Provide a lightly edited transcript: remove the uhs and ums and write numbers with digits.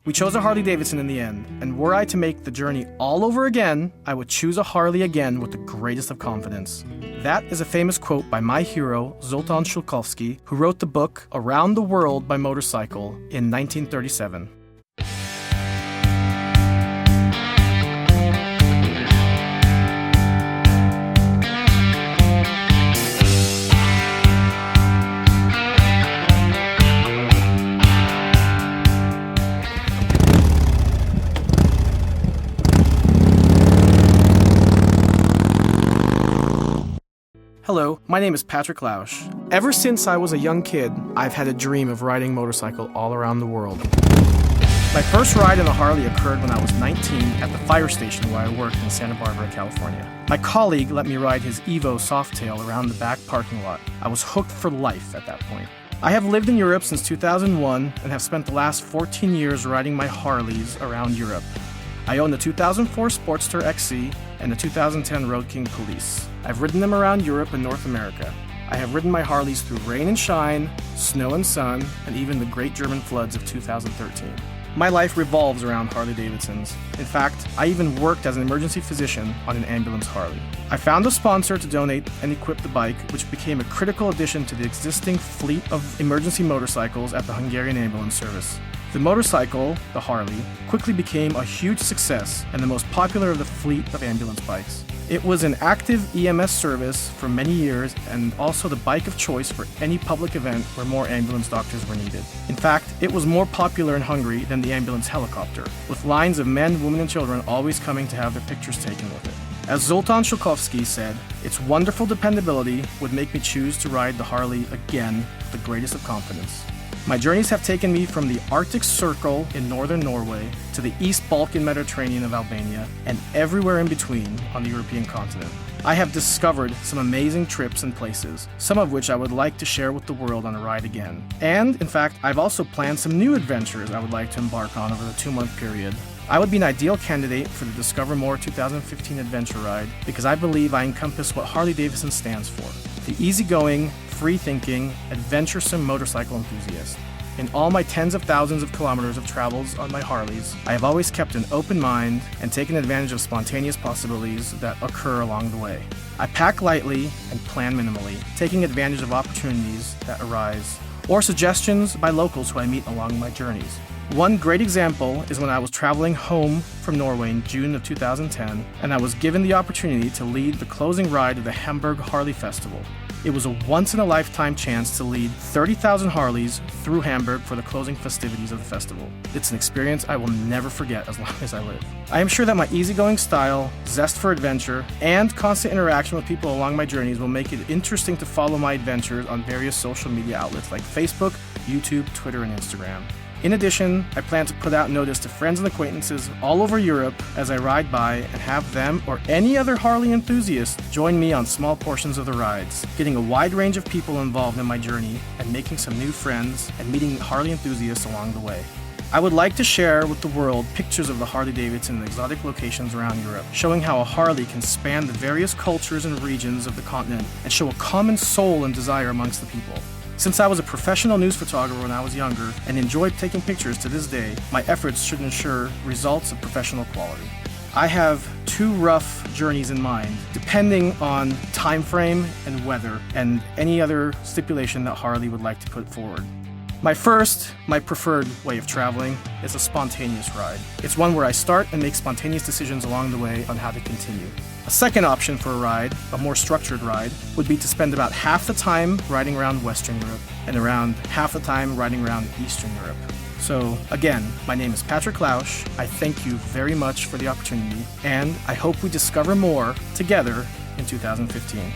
We chose a Harley Davidson in the end, and were I to make the journey all over again, I would choose a Harley again with the greatest of confidence. That is a famous quote by my hero, Zoltan Sulkowsky, who wrote the book Around the World by Motorcycle in 1937. Hello, my name is Patric Lausch. Ever since I was a young kid, I've had a dream of riding motorcycle all around the world. My first ride in a Harley occurred when I was 19 at the fire station where I worked in Santa Barbara, California. My colleague let me ride his Evo Softail around the back parking lot. I was hooked for life at that point. I have lived in Europe since 2001 and have spent the last 14 years riding my Harleys around Europe. I own the 2004 Sportster XC and the 2010 Road King Police. I've ridden them around Europe and North America. I have ridden my Harleys through rain and shine, snow and sun, and even the great German floods of 2013. My life revolves around Harley Davidsons. In fact, I even worked as an emergency physician on an ambulance Harley. I found a sponsor to donate and equip the bike, which became a critical addition to the existing fleet of emergency motorcycles at the Hungarian Ambulance Service. The motorcycle, the Harley, quickly became a huge success and the most popular of the fleet of ambulance bikes. It was an active EMS service for many years and also the bike of choice for any public event where more ambulance doctors were needed. In fact, it was more popular in Hungary than the ambulance helicopter, with lines of men, women, and children always coming to have their pictures taken with it. As Zoltan Sulkowsky said, its wonderful dependability would make me choose to ride the Harley again with the greatest of confidence. My journeys have taken me from the Arctic Circle in northern Norway to the East Balkan Mediterranean of Albania and everywhere in between on the European continent. I have discovered some amazing trips and places, some of which I would like to share with the world on a ride again. And, in fact, I've also planned some new adventures I would like to embark on over the 2-month period. I would be an ideal candidate for the Discover More 2015 adventure ride because I believe I encompass what Harley Davidson stands for: the easygoing, free-thinking, adventuresome motorcycle enthusiast. In all my tens of thousands of kilometers of travels on my Harleys, I have always kept an open mind and taken advantage of spontaneous possibilities that occur along the way. I pack lightly and plan minimally, taking advantage of opportunities that arise or suggestions by locals who I meet along my journeys. One great example is when I was traveling home from Norway in June of 2010, and I was given the opportunity to lead the closing ride of the Hamburg Harley Festival. It was a once-in-a-lifetime chance to lead 30,000 Harleys through Hamburg for the closing festivities of the festival. It's an experience I will never forget as long as I live. I am sure that my easygoing style, zest for adventure, and constant interaction with people along my journeys will make it interesting to follow my adventures on various social media outlets like Facebook, YouTube, Twitter, and Instagram. In addition, I plan to put out notice to friends and acquaintances all over Europe as I ride by and have them or any other Harley enthusiast join me on small portions of the rides, getting a wide range of people involved in my journey and making some new friends and meeting Harley enthusiasts along the way. I would like to share with the world pictures of the Harley Davidson in exotic locations around Europe, showing how a Harley can span the various cultures and regions of the continent and show a common soul and desire amongst the people. Since I was a professional news photographer when I was younger and enjoyed taking pictures to this day, my efforts should ensure results of professional quality. I have 2 rough journeys in mind, depending on time frame and weather and any other stipulation that Harley would like to put forward. My preferred way of traveling is a spontaneous ride. It's one where I start and make spontaneous decisions along the way on how to continue. A second option for a ride, a more structured ride, would be to spend about half the time riding around Western Europe and around half the time riding around Eastern Europe. So again, my name is Patric Lausch. I thank you very much for the opportunity, and I hope we discover more together in 2015.